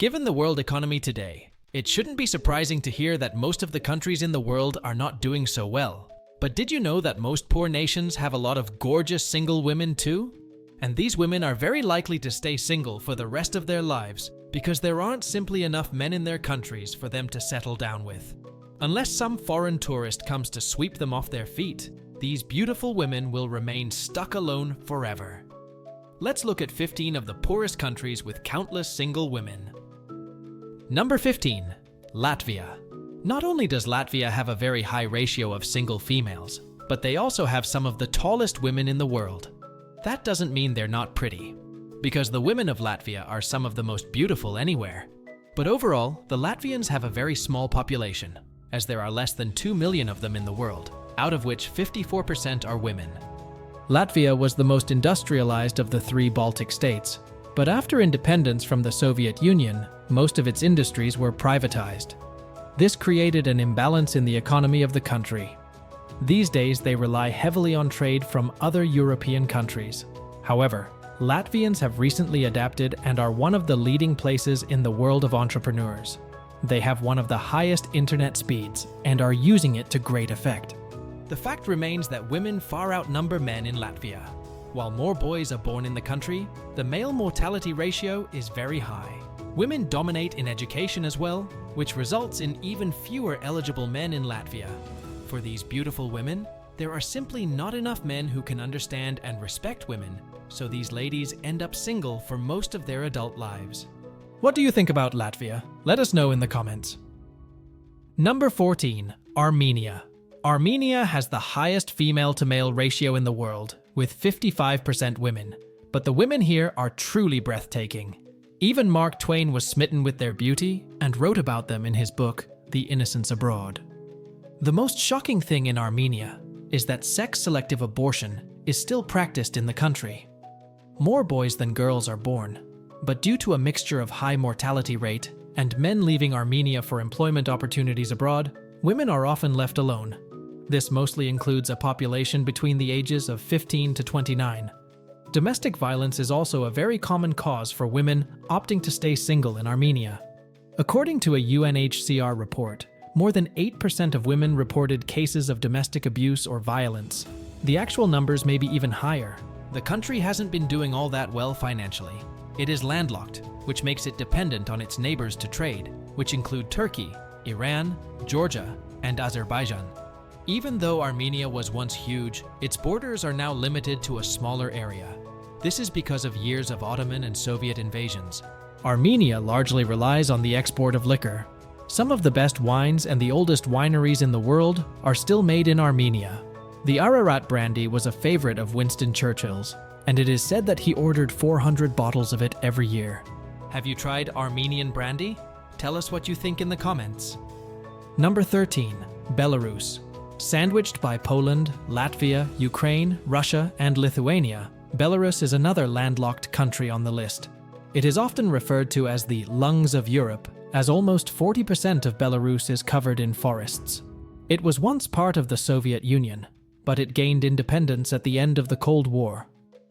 Given the world economy today, it shouldn't be surprising to hear that most of the countries in the world are not doing so well. But did you know that most poor nations have a lot of gorgeous single women too? And these women are very likely to stay single for the rest of their lives because there aren't simply enough men in their countries for them to settle down with. Unless some foreign tourist comes to sweep them off their feet, these beautiful women will remain stuck alone forever. Let's look at 15 of the poorest countries with countless single women. Number 15. Latvia. Not only does Latvia have a very high ratio of single females, but they also have some of the tallest women in the world. That doesn't mean they're not pretty, because the women of Latvia are some of the most beautiful anywhere. But overall, the Latvians have a very small population, as there are less than 2 million of them in the world, out of which 54% are women. Latvia was the most industrialized of the 3 Baltic states, but after independence from the Soviet Union, most of its industries were privatized. This created an imbalance in the economy of the country. These days, they rely heavily on trade from other European countries. However, Latvians have recently adapted and are one of the leading places in the world of entrepreneurs. They have one of the highest internet speeds and are using it to great effect. The fact remains that women far outnumber men in Latvia. While more boys are born in the country, the male mortality ratio is very high. Women dominate in education as well, which results in even fewer eligible men in Latvia. For these beautiful women, there are simply not enough men who can understand and respect women, so these ladies end up single for most of their adult lives. What do you think about Latvia? Let us know in the comments. Number 14. Armenia. Armenia has the highest female-to-male ratio in the world, with 55% women. But the women here are truly breathtaking. Even Mark Twain was smitten with their beauty and wrote about them in his book, The Innocents Abroad. The most shocking thing in Armenia is that sex-selective abortion is still practiced in the country. More boys than girls are born, but due to a mixture of high mortality rate and men leaving Armenia for employment opportunities abroad, women are often left alone. This mostly includes a population between the ages of 15 to 29. Domestic violence is also a very common cause for women opting to stay single in Armenia. According to a UNHCR report, more than 8% of women reported cases of domestic abuse or violence. The actual numbers may be even higher. The country hasn't been doing all that well financially. It is landlocked, which makes it dependent on its neighbors to trade, which include Turkey, Iran, Georgia, and Azerbaijan. Even though Armenia was once huge, its borders are now limited to a smaller area. This is because of years of Ottoman and Soviet invasions. Armenia largely relies on the export of liquor. Some of the best wines and the oldest wineries in the world are still made in Armenia. The Ararat brandy was a favorite of Winston Churchill's, and it is said that he ordered 400 bottles of it every year. Have you tried Armenian brandy? Tell us what you think in the comments. Number 13. Belarus. Sandwiched by Poland, Latvia, Ukraine, Russia, and Lithuania, Belarus is another landlocked country on the list. It is often referred to as the lungs of Europe, as almost 40% of Belarus is covered in forests. It was once part of the Soviet Union, but it gained independence at the end of the Cold War.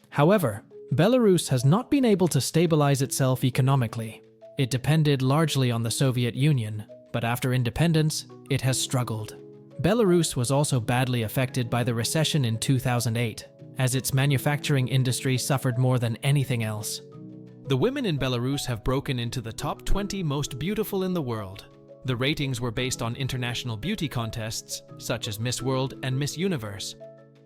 However, Belarus has not been able to stabilize itself economically. It depended largely on the Soviet Union, but after independence, it has struggled. Belarus was also badly affected by the recession in 2008, as its manufacturing industry suffered more than anything else. The women in Belarus have broken into the top 20 most beautiful in the world. The ratings were based on international beauty contests, such as Miss World and Miss Universe.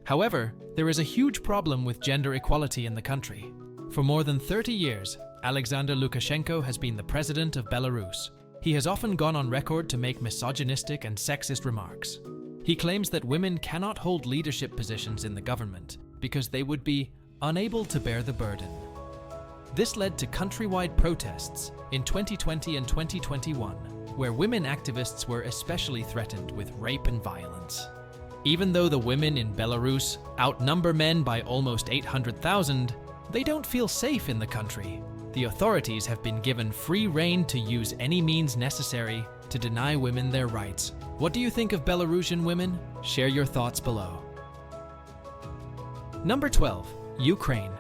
However, there is a huge problem with gender equality in the country. For more than 30 years, Alexander Lukashenko has been the president of Belarus. He has often gone on record to make misogynistic and sexist remarks. He claims that women cannot hold leadership positions in the government because they would be unable to bear the burden. This led to countrywide protests in 2020 and 2021, where women activists were especially threatened with rape and violence. Even though the women in Belarus outnumber men by almost 800,000, they don't feel safe in the country. The authorities have been given free rein to use any means necessary to deny women their rights. What do you think of Belarusian women? Share your thoughts below. Number 12. Ukraine.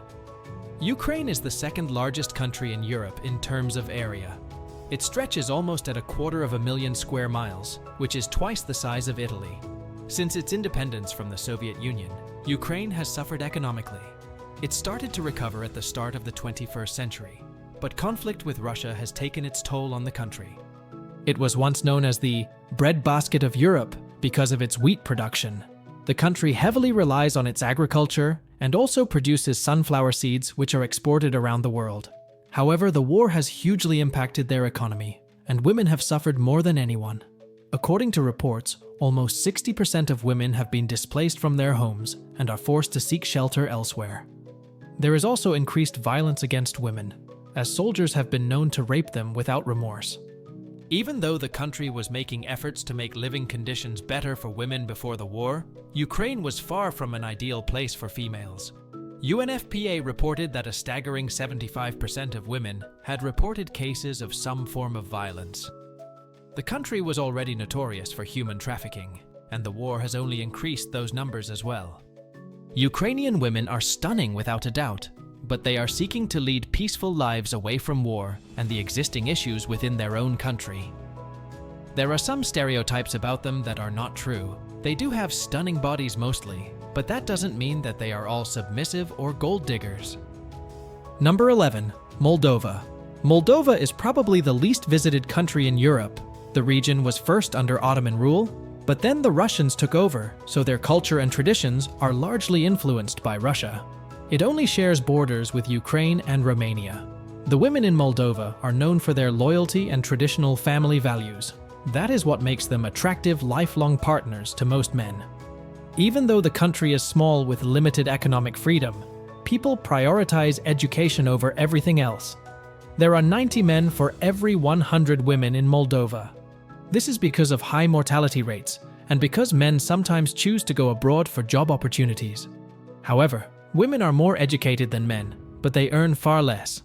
Ukraine is the second largest country in Europe in terms of area. It stretches almost at 250,000 square miles, which is twice the size of Italy. Since its independence from the Soviet Union, Ukraine has suffered economically. It started to recover at the start of the 21st century, but conflict with Russia has taken its toll on the country. It was once known as the breadbasket of Europe because of its wheat production. The country heavily relies on its agriculture and also produces sunflower seeds which are exported around the world. However, the war has hugely impacted their economy, and women have suffered more than anyone. According to reports, almost 60% of women have been displaced from their homes and are forced to seek shelter elsewhere. There is also increased violence against women, as soldiers have been known to rape them without remorse. Even though the country was making efforts to make living conditions better for women before the war, Ukraine was far from an ideal place for females. UNFPA reported that a staggering 75% of women had reported cases of some form of violence. The country was already notorious for human trafficking, and the war has only increased those numbers as well. Ukrainian women are stunning without a doubt, but they are seeking to lead peaceful lives away from war and the existing issues within their own country. There are some stereotypes about them that are not true. They do have stunning bodies mostly, but that doesn't mean that they are all submissive or gold diggers. Number 11. Moldova. Moldova is probably the least visited country in Europe. The region was first under Ottoman rule, but then the Russians took over, so their culture and traditions are largely influenced by Russia. It only shares borders with Ukraine and Romania. The women in Moldova are known for their loyalty and traditional family values. That is what makes them attractive lifelong partners to most men. Even though the country is small with limited economic freedom, people prioritize education over everything else. There are 90 men for every 100 women in Moldova. This is because of high mortality rates and because men sometimes choose to go abroad for job opportunities. However, women are more educated than men, but they earn far less.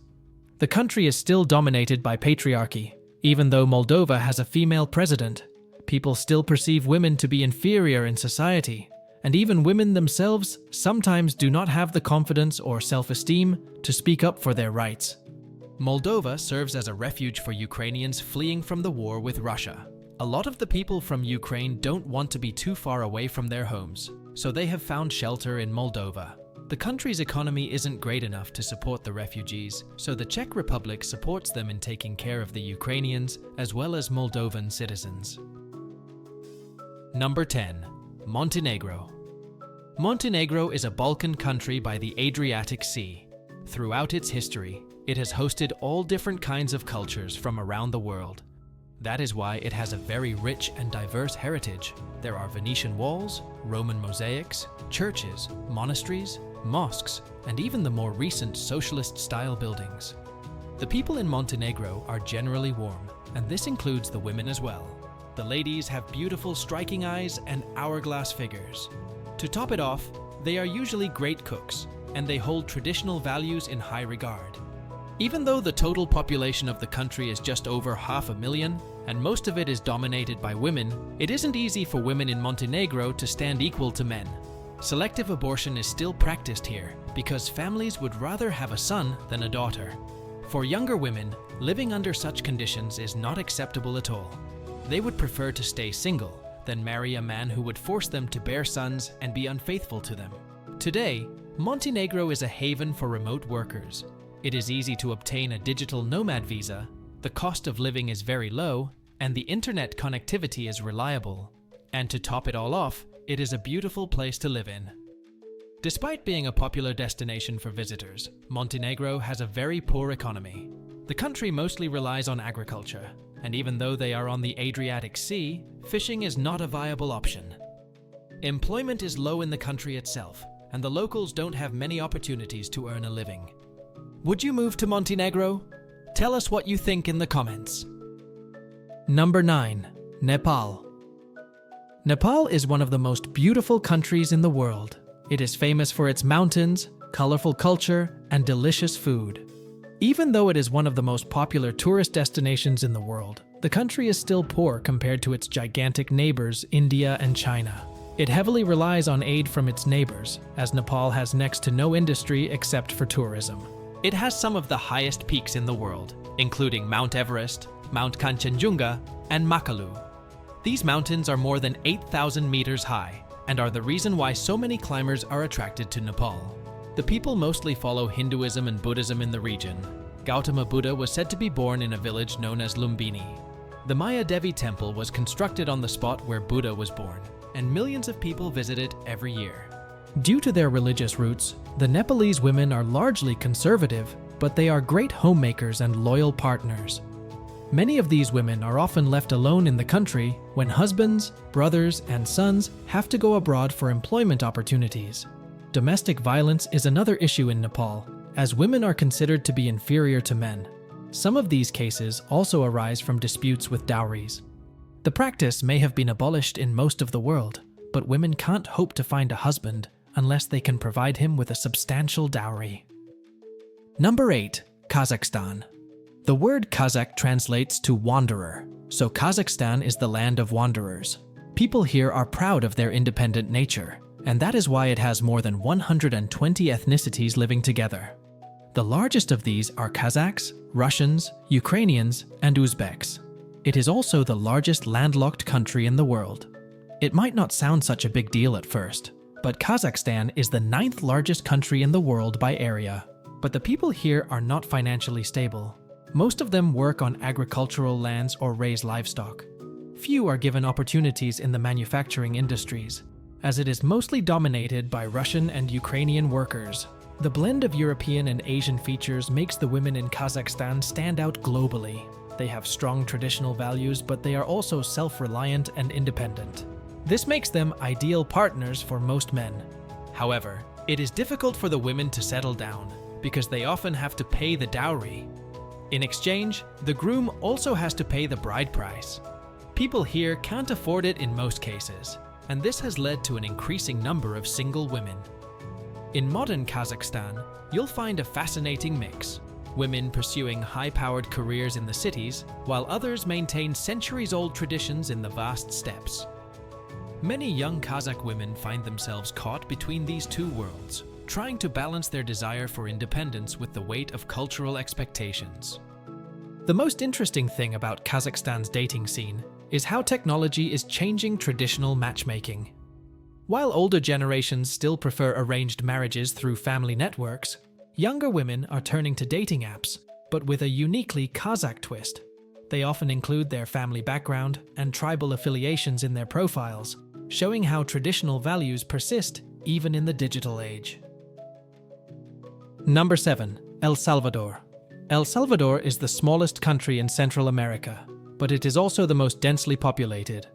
The country is still dominated by patriarchy. Even though Moldova has a female president, people still perceive women to be inferior in society, and even women themselves sometimes do not have the confidence or self-esteem to speak up for their rights. Moldova serves as a refuge for Ukrainians fleeing from the war with Russia. A lot of the people from Ukraine don't want to be too far away from their homes, so they have found shelter in Moldova. The country's economy isn't great enough to support the refugees, so the Czech Republic supports them in taking care of the Ukrainians as well as Moldovan citizens. Number 10. Montenegro. Montenegro is a Balkan country by the Adriatic Sea. Throughout its history, it has hosted all different kinds of cultures from around the world. That is why it has a very rich and diverse heritage. There are Venetian walls, Roman mosaics, churches, monasteries, mosques, and even the more recent socialist-style buildings. The people in Montenegro are generally warm, and this includes the women as well. The ladies have beautiful striking eyes and hourglass figures. To top it off, they are usually great cooks, and they hold traditional values in high regard. Even though the total population of the country is just over 500,000, and most of it is dominated by women, it isn't easy for women in Montenegro to stand equal to men. Selective abortion is still practiced here because families would rather have a son than a daughter. For younger women, living under such conditions is not acceptable at all. They would prefer to stay single than marry a man who would force them to bear sons and be unfaithful to them. Today, Montenegro is a haven for remote workers. It is easy to obtain a digital nomad visa, the cost of living is very low, and the internet connectivity is reliable. And to top it all off, it is a beautiful place to live in. Despite being a popular destination for visitors, Montenegro has a very poor economy. The country mostly relies on agriculture, and even though they are on the Adriatic Sea, fishing is not a viable option. Employment is low in the country itself, and the locals don't have many opportunities to earn a living. Would you move to Montenegro? Tell us what you think in the comments. Number 9. Nepal. Nepal is one of the most beautiful countries in the world. It is famous for its mountains, colorful culture, and delicious food. Even though it is one of the most popular tourist destinations in the world, the country is still poor compared to its gigantic neighbors, India and China. It heavily relies on aid from its neighbors, as Nepal has next to no industry except for tourism. It has some of the highest peaks in the world, including Mount Everest, Mount Kanchenjunga, and Makalu. These mountains are more than 8,000 meters high and are the reason why so many climbers are attracted to Nepal. The people mostly follow Hinduism and Buddhism in the region. Gautama Buddha was said to be born in a village known as Lumbini. The Maya Devi temple was constructed on the spot where Buddha was born, and millions of people visit it every year. Due to their religious roots, the Nepalese women are largely conservative, but they are great homemakers and loyal partners. Many of these women are often left alone in the country when husbands, brothers, and sons have to go abroad for employment opportunities. Domestic violence is another issue in Nepal, as women are considered to be inferior to men. Some of these cases also arise from disputes with dowries. The practice may have been abolished in most of the world, but women can't hope to find a husband unless they can provide him with a substantial dowry. Number 8. Kazakhstan. The word Kazakh translates to wanderer, so Kazakhstan is the land of wanderers. People here are proud of their independent nature, and that is why it has more than 120 ethnicities living together. The largest of these are Kazakhs, Russians, Ukrainians, and Uzbeks. It is also the largest landlocked country in the world. It might not sound such a big deal at first, but Kazakhstan is the 9th largest country in the world by area. But the people here are not financially stable. Most of them work on agricultural lands or raise livestock. Few are given opportunities in the manufacturing industries, as it is mostly dominated by Russian and Ukrainian workers. The blend of European and Asian features makes the women in Kazakhstan stand out globally. They have strong traditional values, but they are also self-reliant and independent. This makes them ideal partners for most men. However, it is difficult for the women to settle down because they often have to pay the dowry. In exchange, the groom also has to pay the bride price. People here can't afford it in most cases, and this has led to an increasing number of single women. In modern Kazakhstan, you'll find a fascinating mix. Women pursuing high-powered careers in the cities, while others maintain centuries-old traditions in the vast steppes. Many young Kazakh women find themselves caught between these two worlds, trying to balance their desire for independence with the weight of cultural expectations. The most interesting thing about Kazakhstan's dating scene is how technology is changing traditional matchmaking. While older generations still prefer arranged marriages through family networks, younger women are turning to dating apps, but with a uniquely Kazakh twist. They often include their family background and tribal affiliations in their profiles, showing how traditional values persist even in the digital age. Number 7. El Salvador. El Salvador is the smallest country in Central America, but it is also the most densely populated.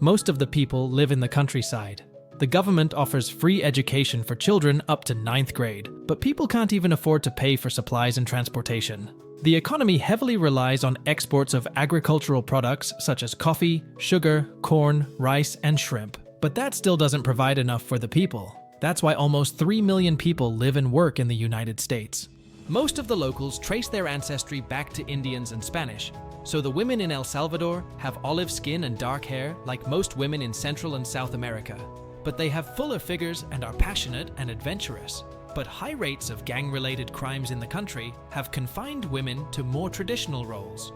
Most of the people live in the countryside. The government offers free education for children up to 9th grade, but people can't even afford to pay for supplies and transportation. The economy heavily relies on exports of agricultural products such as coffee, sugar, corn, rice, and shrimp. But that still doesn't provide enough for the people. That's why almost 3 million people live and work in the United States. Most of the locals trace their ancestry back to Indians and Spanish, so the women in El Salvador have olive skin and dark hair like most women in Central and South America. But they have fuller figures and are passionate and adventurous. But high rates of gang-related crimes in the country have confined women to more traditional roles.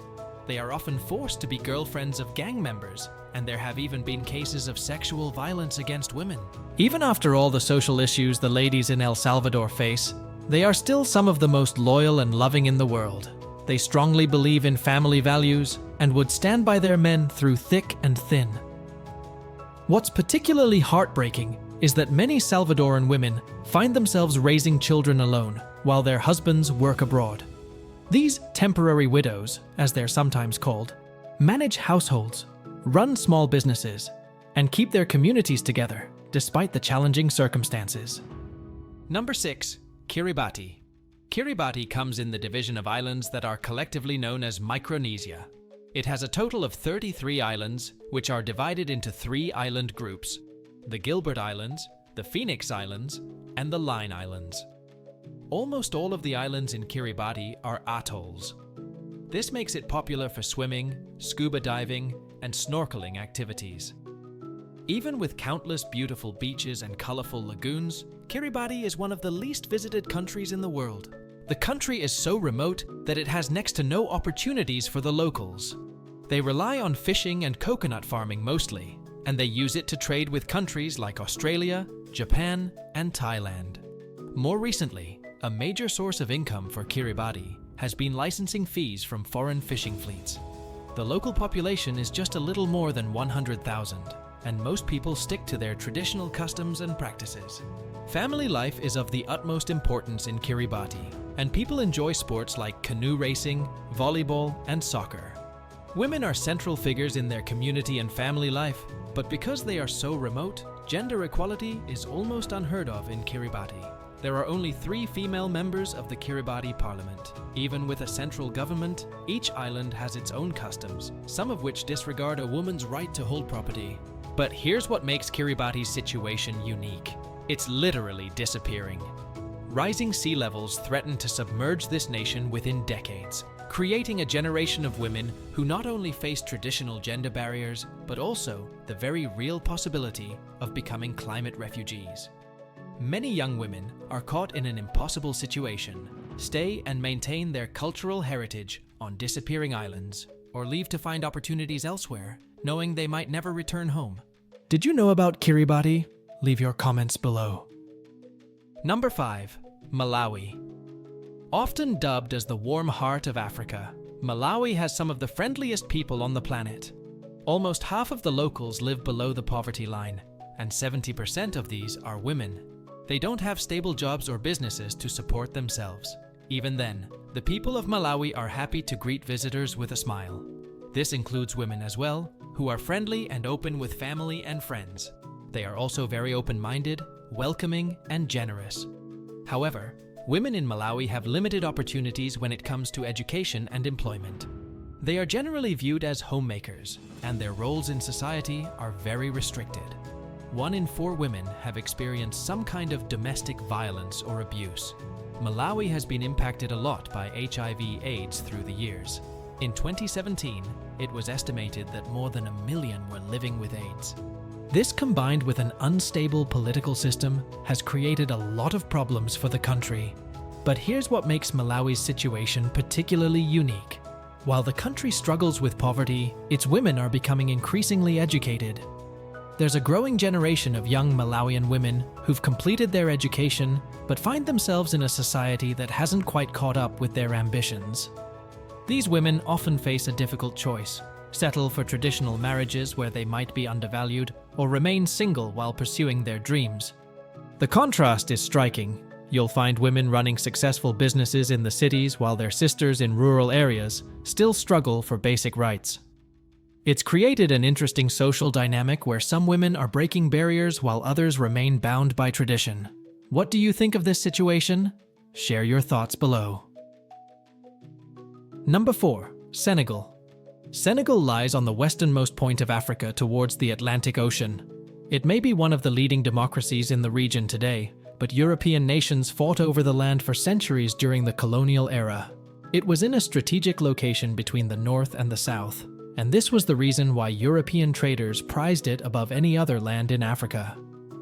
They are often forced to be girlfriends of gang members, and there have even been cases of sexual violence against women. Even after all the social issues the ladies in El Salvador face, they are still some of the most loyal and loving in the world. They strongly believe in family values and would stand by their men through thick and thin. What's particularly heartbreaking is that many Salvadoran women find themselves raising children alone while their husbands work abroad. These temporary widows, as they're sometimes called, manage households, run small businesses, and keep their communities together despite the challenging circumstances. Number 6. Kiribati. Kiribati comes in the division of islands that are collectively known as Micronesia. It has a total of 33 islands, which are divided into 3 island groups: the Gilbert Islands, the Phoenix Islands, and the Line Islands. Almost all of the islands in Kiribati are atolls. This makes it popular for swimming, scuba diving, and snorkeling activities. Even with countless beautiful beaches and colorful lagoons, Kiribati is one of the least visited countries in the world. The country is so remote that it has next to no opportunities for the locals. They rely on fishing and coconut farming mostly, and they use it to trade with countries like Australia, Japan, and Thailand. More recently, a major source of income for Kiribati has been licensing fees from foreign fishing fleets. The local population is just a little more than 100,000, and most people stick to their traditional customs and practices. Family life is of the utmost importance in Kiribati, and people enjoy sports like canoe racing, volleyball, and soccer. Women are central figures in their community and family life, but because they are so remote, gender equality is almost unheard of in Kiribati. There are only 3 female members of the Kiribati Parliament. Even with a central government, each island has its own customs, some of which disregard a woman's right to hold property. But here's what makes Kiribati's situation unique. It's literally disappearing. Rising sea levels threaten to submerge this nation within decades, creating a generation of women who not only face traditional gender barriers, but also the very real possibility of becoming climate refugees. Many young women are caught in an impossible situation: stay and maintain their cultural heritage on disappearing islands, or leave to find opportunities elsewhere, knowing they might never return home. Did you know about Kiribati? Leave your comments below. Number 5. Malawi. Often dubbed as the warm heart of Africa, Malawi has some of the friendliest people on the planet. Almost half of the locals live below the poverty line, and 70% of these are women. They don't have stable jobs or businesses to support themselves. Even then, the people of Malawi are happy to greet visitors with a smile. This includes women as well, who are friendly and open with family and friends. They are also very open-minded, welcoming, and generous. However, women in Malawi have limited opportunities when it comes to education and employment. They are generally viewed as homemakers, and their roles in society are very restricted. 1 in 4 women have experienced some kind of domestic violence or abuse. Malawi has been impacted a lot by HIV/AIDS through the years. In 2017, it was estimated that more than 1 million were living with AIDS. This, combined with an unstable political system, has created a lot of problems for the country. But here's what makes Malawi's situation particularly unique. While the country struggles with poverty, its women are becoming increasingly educated. There's a growing generation of young Malawian women who've completed their education but find themselves in a society that hasn't quite caught up with their ambitions. These women often face a difficult choice: settle for traditional marriages where they might be undervalued, or remain single while pursuing their dreams. The contrast is striking. You'll find women running successful businesses in the cities while their sisters in rural areas still struggle for basic rights. It's created an interesting social dynamic where some women are breaking barriers while others remain bound by tradition. What do you think of this situation? Share your thoughts below. Number 4. Senegal. Senegal lies on the westernmost point of Africa towards the Atlantic Ocean. It may be one of the leading democracies in the region today, but European nations fought over the land for centuries during the colonial era. It was in a strategic location between the north and the south, and this was the reason why European traders prized it above any other land in Africa.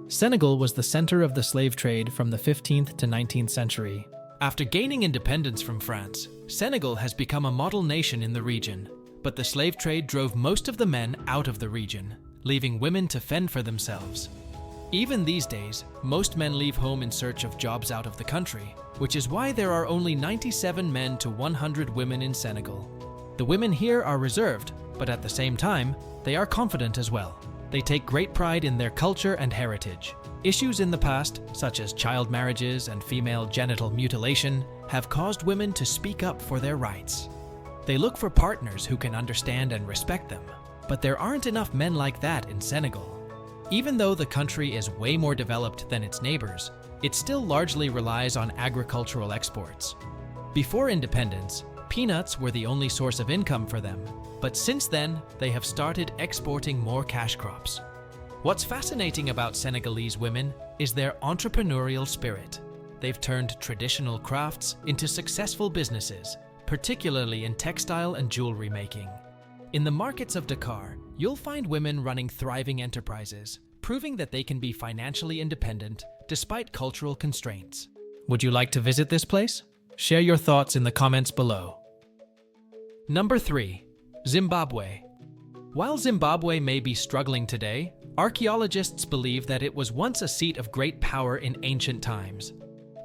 Senegal was the center of the slave trade from the 15th to 19th century. After gaining independence from France, Senegal has become a model nation in the region, but the slave trade drove most of the men out of the region, leaving women to fend for themselves. Even these days, most men leave home in search of jobs out of the country, which is why there are only 97 men to 100 women in Senegal. The women here are reserved, but at the same time, they are confident as well. They take great pride in their culture and heritage. Issues in the past, such as child marriages and female genital mutilation, have caused women to speak up for their rights. They look for partners who can understand and respect them, but there aren't enough men like that in Senegal. Even though the country is way more developed than its neighbors, it still largely relies on agricultural exports. Before independence, peanuts were the only source of income for them, but since then, they have started exporting more cash crops. What's fascinating about Senegalese women is their entrepreneurial spirit. They've turned traditional crafts into successful businesses, particularly in textile and jewelry making. In the markets of Dakar, you'll find women running thriving enterprises, proving that they can be financially independent despite cultural constraints. Would you like to visit this place? Share your thoughts in the comments below. Number 3. Zimbabwe. While Zimbabwe may be struggling today, archaeologists believe that it was once a seat of great power in ancient times.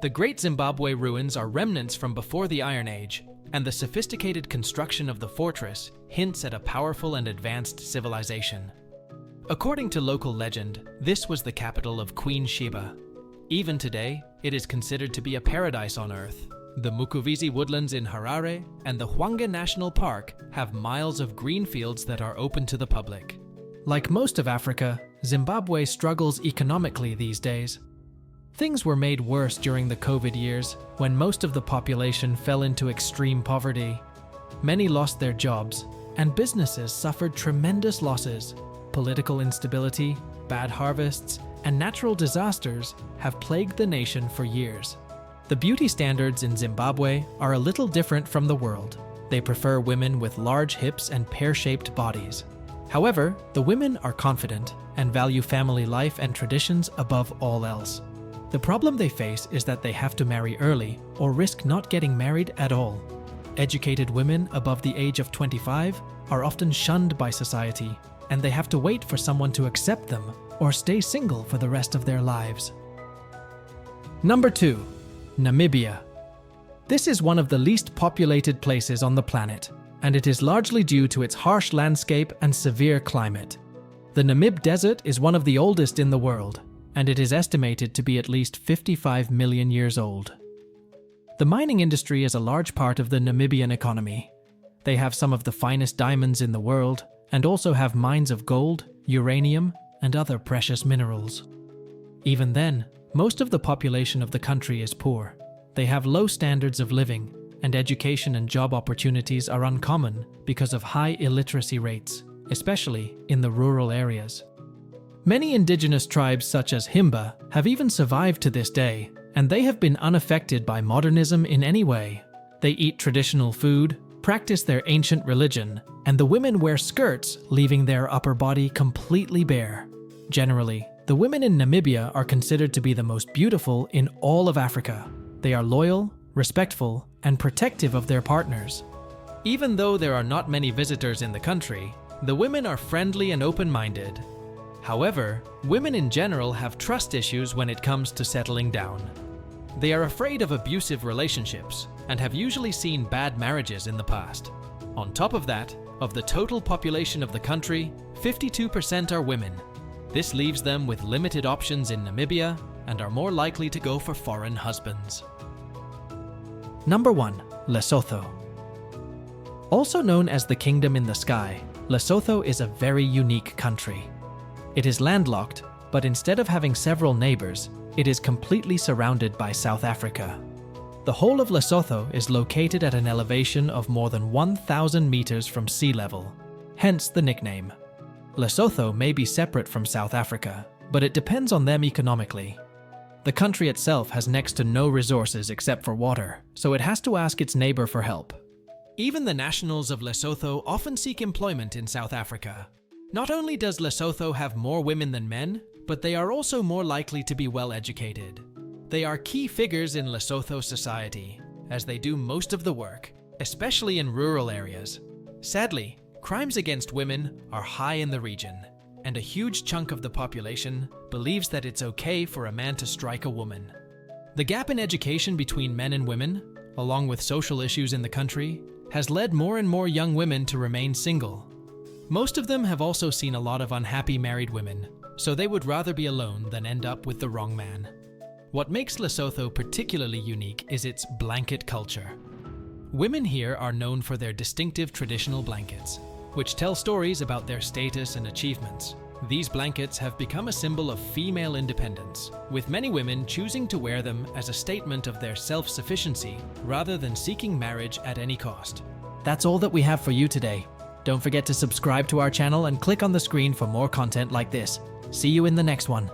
The Great Zimbabwe ruins are remnants from before the Iron Age, and the sophisticated construction of the fortress hints at a powerful and advanced civilization. According to local legend, this was the capital of Queen Sheba. Even today, it is considered to be a paradise on Earth. The Mukuvisi woodlands in Harare and the Hwange National Park have miles of green fields that are open to the public. Like most of Africa, Zimbabwe struggles economically these days. Things were made worse during the COVID years, when most of the population fell into extreme poverty. Many lost their jobs, and businesses suffered tremendous losses. Political instability, bad harvests, and natural disasters have plagued the nation for years. The beauty standards in Zimbabwe are a little different from the world. They prefer women with large hips and pear-shaped bodies. However, the women are confident and value family life and traditions above all else. The problem they face is that they have to marry early or risk not getting married at all. Educated women above the age of 25 are often shunned by society, and they have to wait for someone to accept them or stay single for the rest of their lives. Number 2. Namibia. This is one of the least populated places on the planet, and it is largely due to its harsh landscape and severe climate. The Namib Desert is one of the oldest in the world, and it is estimated to be at least 55 million years old. The mining industry is a large part of the Namibian economy. They have some of the finest diamonds in the world, and also have mines of gold, uranium, and other precious minerals. Even then, most of the population of the country is poor. They have low standards of living, and education and job opportunities are uncommon because of high illiteracy rates, especially in the rural areas. Many indigenous tribes such as Himba have even survived to this day, and they have been unaffected by modernism in any way. They eat traditional food, practice their ancient religion, and the women wear skirts, leaving their upper body completely bare. Generally, the women in Namibia are considered to be the most beautiful in all of Africa. They are loyal, respectful, and protective of their partners. Even though there are not many visitors in the country, the women are friendly and open-minded. However, women in general have trust issues when it comes to settling down. They are afraid of abusive relationships and have usually seen bad marriages in the past. On top of that, of the total population of the country, 52% are women. This leaves them with limited options in Namibia and are more likely to go for foreign husbands. Number 1. Lesotho. Also known as the Kingdom in the Sky, Lesotho is a very unique country. It is landlocked, but instead of having several neighbors, it is completely surrounded by South Africa. The whole of Lesotho is located at an elevation of more than 1,000 meters from sea level, hence the nickname. Lesotho may be separate from South Africa, but it depends on them economically. The country itself has next to no resources except for water, so it has to ask its neighbor for help. Even the nationals of Lesotho often seek employment in South Africa. Not only does Lesotho have more women than men, but they are also more likely to be well educated. They are key figures in Lesotho society, as they do most of the work, especially in rural areas. Sadly, crimes against women are high in the region, and a huge chunk of the population believes that it's okay for a man to strike a woman. The gap in education between men and women, along with social issues in the country, has led more and more young women to remain single. Most of them have also seen a lot of unhappy married women, so they would rather be alone than end up with the wrong man. What makes Lesotho particularly unique is its blanket culture. Women here are known for their distinctive traditional blankets, which tell stories about their status and achievements. These blankets have become a symbol of female independence, with many women choosing to wear them as a statement of their self-sufficiency rather than seeking marriage at any cost. That's all that we have for you today. Don't forget to subscribe to our channel and click on the screen for more content like this. See you in the next one.